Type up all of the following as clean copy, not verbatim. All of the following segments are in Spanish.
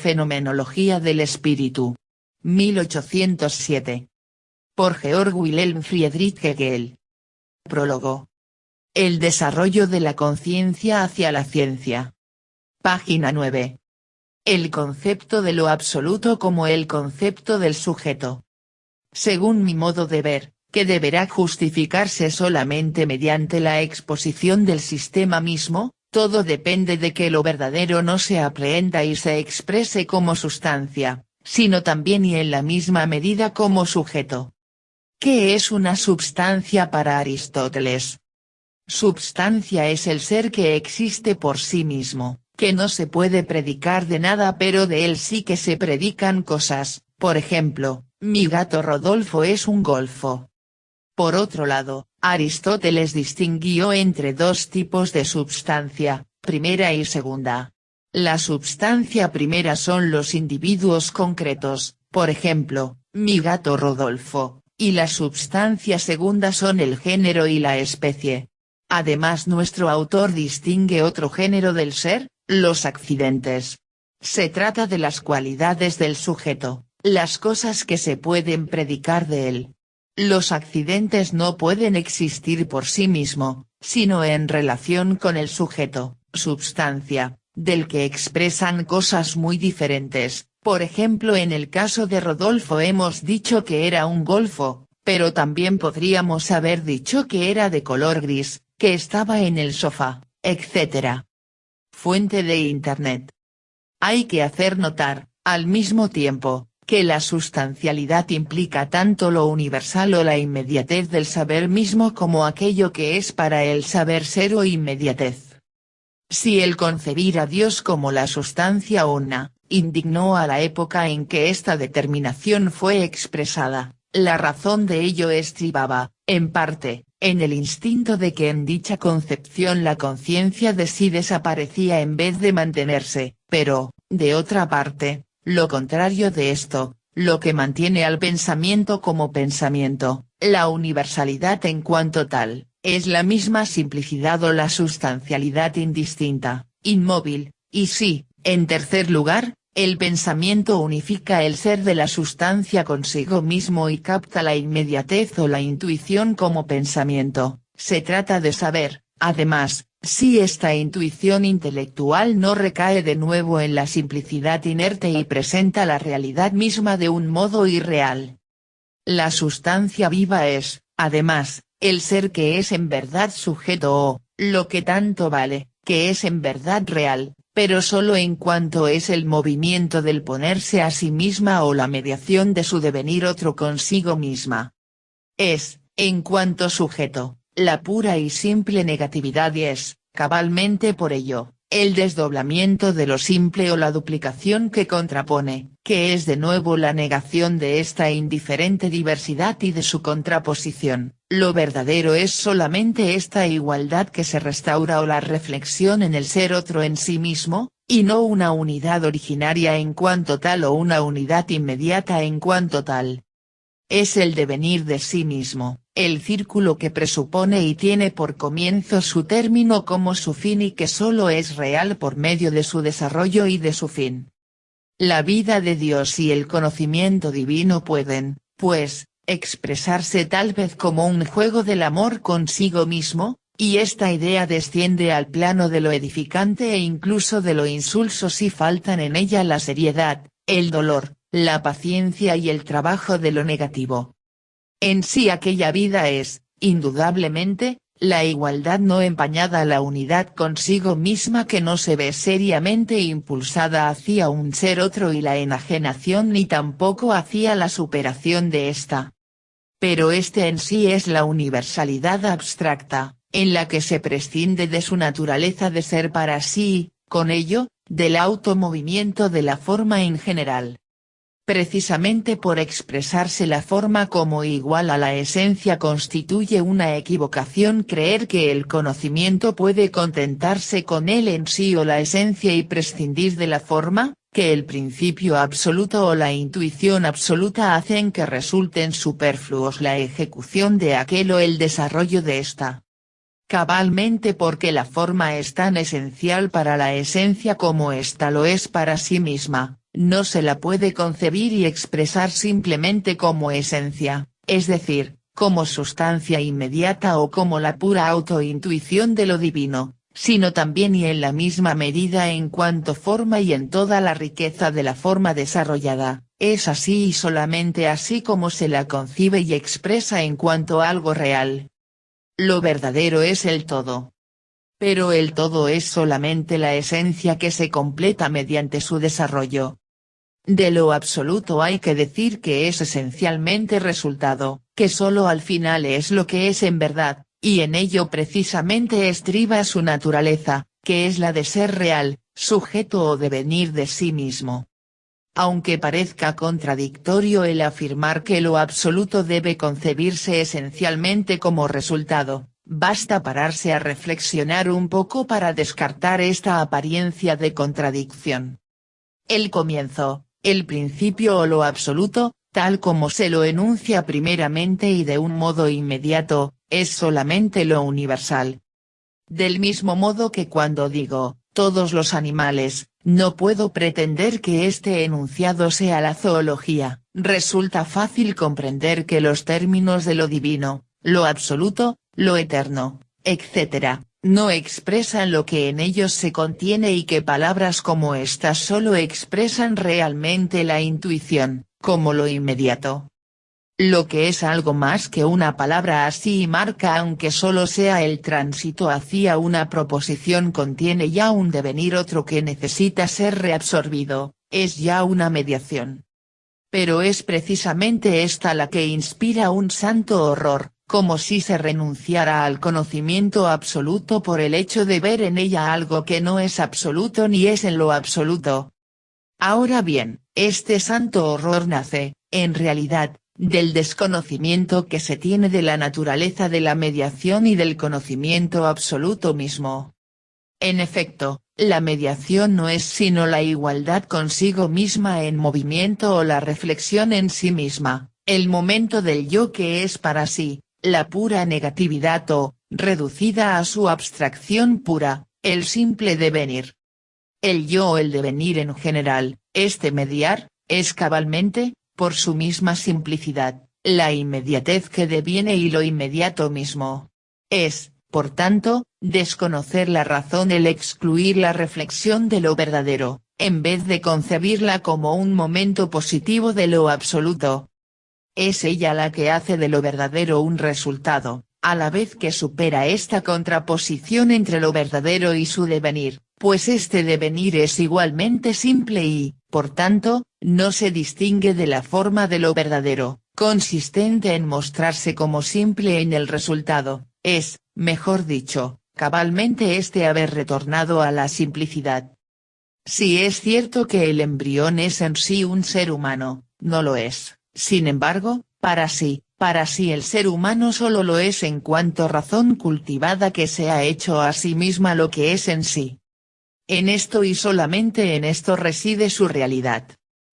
Fenomenología del espíritu. 1807. Por Georg Wilhelm Friedrich Hegel. Prólogo. El desarrollo de la conciencia hacia la ciencia. Página 9. El concepto de lo absoluto como el concepto del sujeto. Según mi modo de ver, que deberá justificarse solamente mediante la exposición del sistema mismo, todo depende de que lo verdadero no se aprehenda y se exprese como sustancia, sino también y en la misma medida como sujeto. ¿Qué es una substancia para Aristóteles? Substancia es el ser que existe por sí mismo, que no se puede predicar de nada pero de él sí que se predican cosas, por ejemplo, mi gato Rodolfo es un golfo. Por otro lado, Aristóteles distinguió entre dos tipos de substancia, primera y segunda. La substancia primera son los individuos concretos, por ejemplo, mi gato Rodolfo, y la substancia segunda son el género y la especie. Además nuestro autor distingue otro género del ser, los accidentes. Se trata de las cualidades del sujeto, las cosas que se pueden predicar de él. Los accidentes no pueden existir por sí mismo, sino en relación con el sujeto, substancia, del que expresan cosas muy diferentes. Por ejemplo, en el caso de Rodolfo hemos dicho que era un golfo, pero también podríamos haber dicho que era de color gris, que estaba en el sofá, etc. Fuente de Internet. Hay que hacer notar, al mismo tiempo, que la sustancialidad implica tanto lo universal o la inmediatez del saber mismo como aquello que es para el saber ser o inmediatez. Si el concebir a Dios como la sustancia una, indignó a la época en que esta determinación fue expresada, la razón de ello estribaba, en parte, en el instinto de que en dicha concepción la conciencia de sí desaparecía en vez de mantenerse, pero, de otra parte, lo contrario de esto, lo que mantiene al pensamiento como pensamiento, la universalidad en cuanto tal, es la misma simplicidad o la sustancialidad indistinta, inmóvil, y sí, en tercer lugar, el pensamiento unifica el ser de la sustancia consigo mismo y capta la inmediatez o la intuición como pensamiento. Se trata de saber, además, si esta intuición intelectual no recae de nuevo en la simplicidad inerte y presenta la realidad misma de un modo irreal. La sustancia viva es, además, el ser que es en verdad sujeto o, lo que tanto vale, que es en verdad real, pero solo en cuanto es el movimiento del ponerse a sí misma o la mediación de su devenir otro consigo misma. Es, en cuanto sujeto, la pura y simple negatividad y es, cabalmente por ello, el desdoblamiento de lo simple o la duplicación que contrapone, que es de nuevo la negación de esta indiferente diversidad y de su contraposición. Lo verdadero es solamente esta igualdad que se restaura o la reflexión en el ser otro en sí mismo, y no una unidad originaria en cuanto tal o una unidad inmediata en cuanto tal. Es el devenir de sí mismo, el círculo que presupone y tiene por comienzo su término como su fin y que solo es real por medio de su desarrollo y de su fin. La vida de Dios y el conocimiento divino pueden, pues, expresarse tal vez como un juego del amor consigo mismo, y esta idea desciende al plano de lo edificante e incluso de lo insulso si faltan en ella la seriedad, el dolor, la paciencia y el trabajo de lo negativo. En sí aquella vida es, indudablemente, la igualdad no empañada, la unidad consigo misma que no se ve seriamente impulsada hacia un ser otro y la enajenación ni tampoco hacia la superación de ésta. Pero este en sí es la universalidad abstracta, en la que se prescinde de su naturaleza de ser para sí, con ello, del automovimiento de la forma en general. Precisamente por expresarse la forma como igual a la esencia constituye una equivocación creer que el conocimiento puede contentarse con él en sí o la esencia y prescindir de la forma, que el principio absoluto o la intuición absoluta hacen que resulten superfluos la ejecución de aquel o el desarrollo de ésta. cabalmente porque la forma es tan esencial para la esencia como ésta lo es para sí misma, no se la puede concebir y expresar simplemente como esencia, es decir, como sustancia inmediata o como la pura autointuición de lo divino, sino también y en la misma medida en cuanto forma y en toda la riqueza de la forma desarrollada, es así y solamente así como se la concibe y expresa en cuanto algo real. Lo verdadero es el todo. Pero el todo es solamente la esencia que se completa mediante su desarrollo. De lo absoluto hay que decir que es esencialmente resultado, que solo al final es lo que es en verdad, y en ello precisamente estriba su naturaleza, que es la de ser real, sujeto o devenir de sí mismo. Aunque parezca contradictorio el afirmar que lo absoluto debe concebirse esencialmente como resultado, basta pararse a reflexionar un poco para descartar esta apariencia de contradicción. El comienzo, el principio o lo absoluto, tal como se lo enuncia primeramente y de un modo inmediato, es solamente lo universal. Del mismo modo que cuando digo, todos los animales, no puedo pretender que este enunciado sea la zoología, resulta fácil comprender que los términos de lo divino, lo absoluto, lo eterno, etc., no expresan lo que en ellos se contiene y que palabras como estas solo expresan realmente la intuición, como lo inmediato. Lo que es algo más que una palabra así y marca aunque solo sea el tránsito hacia una proposición contiene ya un devenir otro que necesita ser reabsorbido, es ya una mediación. Pero es precisamente esta la que inspira un santo horror, como si se renunciara al conocimiento absoluto por el hecho de ver en ella algo que no es absoluto ni es en lo absoluto. Ahora bien, este santo horror nace, en realidad, del desconocimiento que se tiene de la naturaleza de la mediación y del conocimiento absoluto mismo. En efecto, la mediación no es sino la igualdad consigo misma en movimiento o la reflexión en sí misma, el momento del yo que es para sí, la pura negatividad o, reducida a su abstracción pura, el simple devenir. El yo o el devenir en general, este mediar, es cabalmente, por su misma simplicidad, la inmediatez que deviene y lo inmediato mismo. Es, por tanto, desconocer la razón el excluir la reflexión de lo verdadero, en vez de concebirla como un momento positivo de lo absoluto. Es ella la que hace de lo verdadero un resultado, a la vez que supera esta contraposición entre lo verdadero y su devenir, pues este devenir es igualmente simple y, por tanto, no se distingue de la forma de lo verdadero, consistente en mostrarse como simple en el resultado, es, mejor dicho, cabalmente este haber retornado a la simplicidad. Si es cierto que el embrión es en sí un ser humano, no lo es, sin embargo, para sí el ser humano solo lo es en cuanto razón cultivada que se ha hecho a sí misma lo que es en sí. En esto y solamente en esto reside su realidad.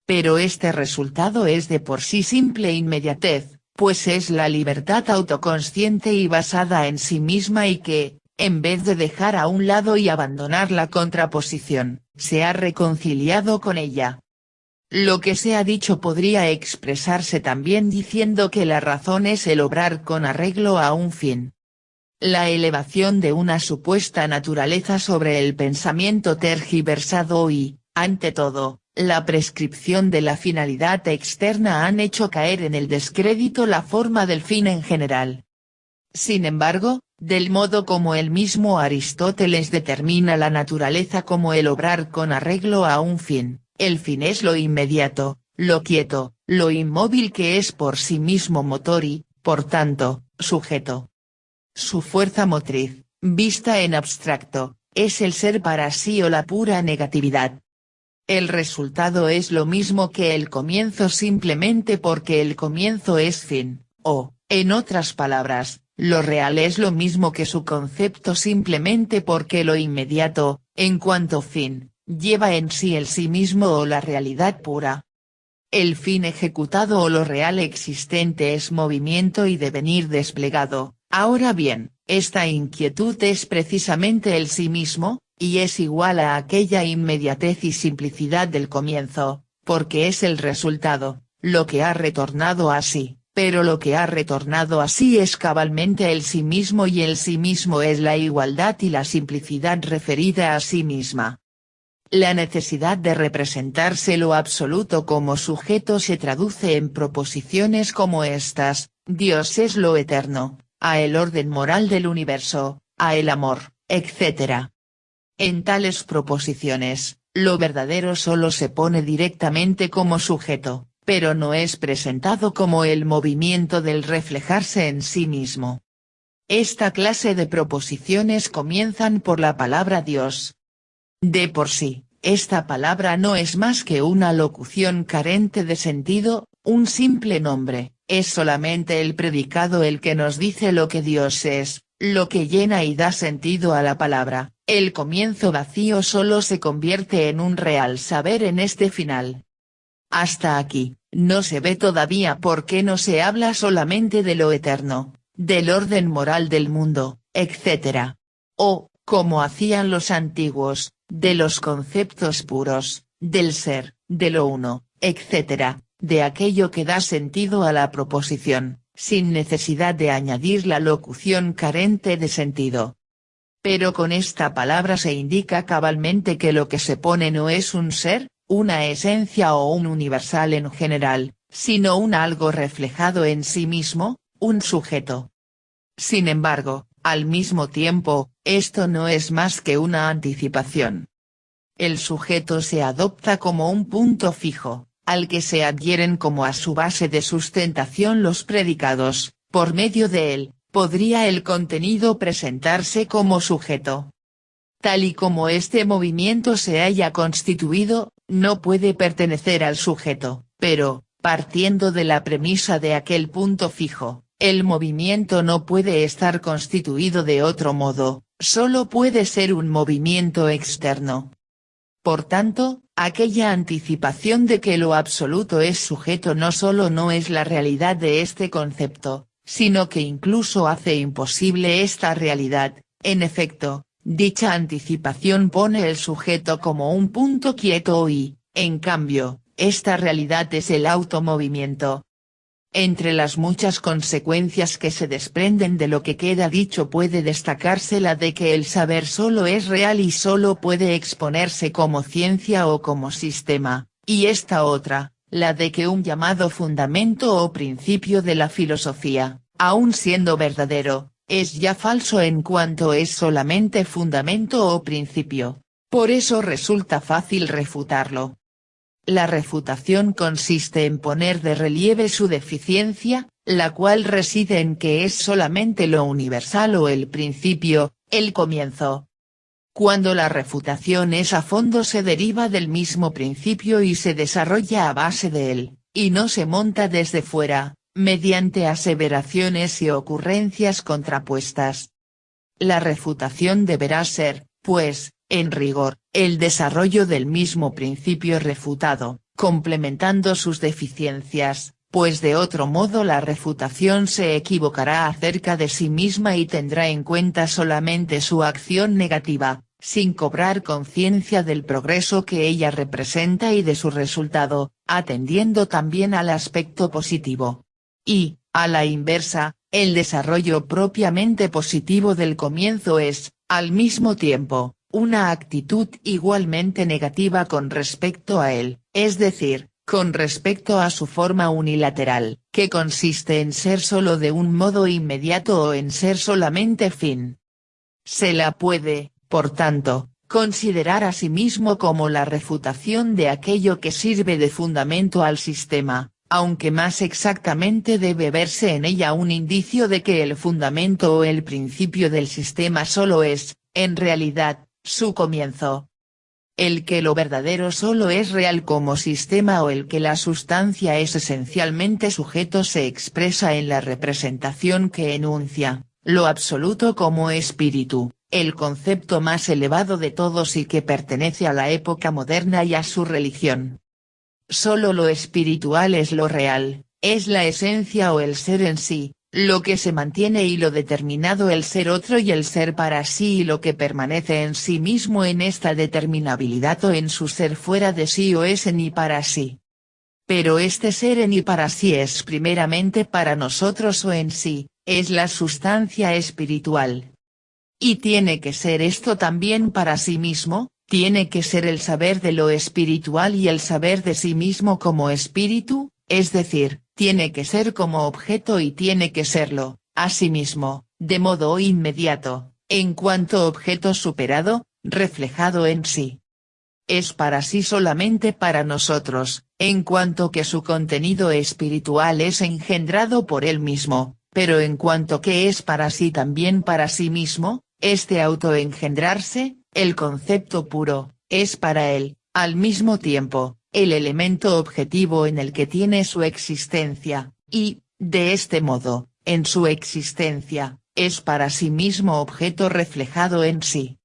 Pero este resultado es de por sí simple inmediatez, pues es la libertad autoconsciente y basada en sí misma y que, en vez de dejar a un lado y abandonar la contraposición, se ha reconciliado con ella. Lo que se ha dicho podría expresarse también diciendo que la razón es el obrar con arreglo a un fin. La elevación de una supuesta naturaleza sobre el pensamiento tergiversado y, ante todo, la prescripción de la finalidad externa han hecho caer en el descrédito la forma del fin en general. Sin embargo, del modo como el mismo Aristóteles determina la naturaleza como el obrar con arreglo a un fin, el fin es lo inmediato, lo quieto, lo inmóvil que es por sí mismo motor y, por tanto, sujeto. Su fuerza motriz, vista en abstracto, es el ser para sí o la pura negatividad. El resultado es lo mismo que el comienzo simplemente porque el comienzo es fin, o, en otras palabras, lo real es lo mismo que su concepto simplemente porque lo inmediato, en cuanto fin, lleva en sí el sí mismo o la realidad pura. El fin ejecutado o lo real existente es movimiento y devenir desplegado, Ahora bien, esta inquietud es precisamente el sí mismo, y es igual a aquella inmediatez y simplicidad del comienzo, porque es el resultado, lo que ha retornado a sí, pero lo que ha retornado a sí es cabalmente el sí mismo y el sí mismo es la igualdad y la simplicidad referida a sí misma. La necesidad de representarse lo absoluto como sujeto se traduce en proposiciones como estas: Dios es lo eterno, a el orden moral del universo, a el amor, etc. En tales proposiciones, lo verdadero solo se pone directamente como sujeto, pero no es presentado como el movimiento del reflejarse en sí mismo. Esta clase de proposiciones comienzan por la palabra Dios. De por sí, esta palabra no es más que una locución carente de sentido, un simple nombre, es solamente el predicado el que nos dice lo que Dios es, lo que llena y da sentido a la palabra. El comienzo vacío solo se convierte en un real saber en este final. Hasta aquí, no se ve todavía por qué no se habla solamente de lo eterno, del orden moral del mundo, etc. O, como hacían los antiguos, de los conceptos puros, del ser, de lo uno, etc., de aquello que da sentido a la proposición, sin necesidad de añadir la locución carente de sentido. Pero con esta palabra se indica cabalmente que lo que se pone no es un ser, una esencia o un universal en general, sino un algo reflejado en sí mismo, un sujeto. Sin embargo, al mismo tiempo, esto no es más que una anticipación. El sujeto se adopta como un punto fijo, al que se adhieren como a su base de sustentación los predicados, por medio de él, podría el contenido presentarse como sujeto. Tal y como este movimiento se haya constituido, no puede pertenecer al sujeto, pero, partiendo de la premisa de aquel punto fijo, el movimiento no puede estar constituido de otro modo, solo puede ser un movimiento externo. Por tanto, aquella anticipación de que lo absoluto es sujeto no solo no es la realidad de este concepto, sino que incluso hace imposible esta realidad. En efecto, dicha anticipación pone el sujeto como un punto quieto y, en cambio, esta realidad es el automovimiento. Entre las muchas consecuencias que se desprenden de lo que queda dicho puede destacarse la de que el saber solo es real y solo puede exponerse como ciencia o como sistema, y esta otra, la de que un llamado fundamento o principio de la filosofía, aun siendo verdadero, es ya falso en cuanto es solamente fundamento o principio. Por eso resulta fácil refutarlo. La refutación consiste en poner de relieve su deficiencia, la cual reside en que es solamente lo universal o el principio, el comienzo. Cuando la refutación es a fondo se deriva del mismo principio y se desarrolla a base de él, y no se monta desde fuera, mediante aseveraciones y ocurrencias contrapuestas. La refutación deberá ser, pues, en rigor, el desarrollo del mismo principio refutado, complementando sus deficiencias, pues de otro modo la refutación se equivocará acerca de sí misma y tendrá en cuenta solamente su acción negativa, sin cobrar conciencia del progreso que ella representa y de su resultado, atendiendo también al aspecto positivo. Y, a la inversa, el desarrollo propiamente positivo del comienzo es, al mismo tiempo, una actitud igualmente negativa con respecto a él, es decir, con respecto a su forma unilateral, que consiste en ser solo de un modo inmediato o en ser solamente fin. Se la puede, por tanto, considerar a sí mismo como la refutación de aquello que sirve de fundamento al sistema, aunque más exactamente debe verse en ella un indicio de que el fundamento o el principio del sistema solo es, en realidad, su comienzo. El que lo verdadero solo es real como sistema o el que la sustancia es esencialmente sujeto se expresa en la representación que enuncia, lo absoluto como espíritu, el concepto más elevado de todos y que pertenece a la época moderna y a su religión. Solo lo espiritual es lo real, es la esencia o el ser en sí, lo que se mantiene y lo determinado el ser otro y el ser para sí y lo que permanece en sí mismo en esta determinabilidad o en su ser fuera de sí o es en y para sí. Pero este ser en y para sí es primeramente para nosotros o en sí, es la sustancia espiritual. Y tiene que ser esto también para sí mismo, tiene que ser el saber de lo espiritual y el saber de sí mismo como espíritu, es decir, tiene que ser como objeto y tiene que serlo, a sí mismo, de modo inmediato, en cuanto objeto superado, reflejado en sí. Es para sí solamente para nosotros, en cuanto que su contenido espiritual es engendrado por él mismo, pero en cuanto que es para sí también para sí mismo, este autoengendrarse, el concepto puro, es para él, al mismo tiempo, el elemento objetivo en el que tiene su existencia, y, de este modo, en su existencia, es para sí mismo objeto reflejado en sí.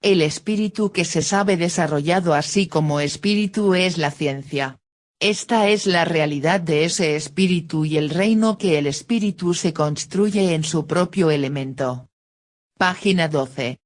El espíritu que se sabe desarrollado así como espíritu es la ciencia. Esta es la realidad de ese espíritu y el reino que el espíritu se construye en su propio elemento. Página 12.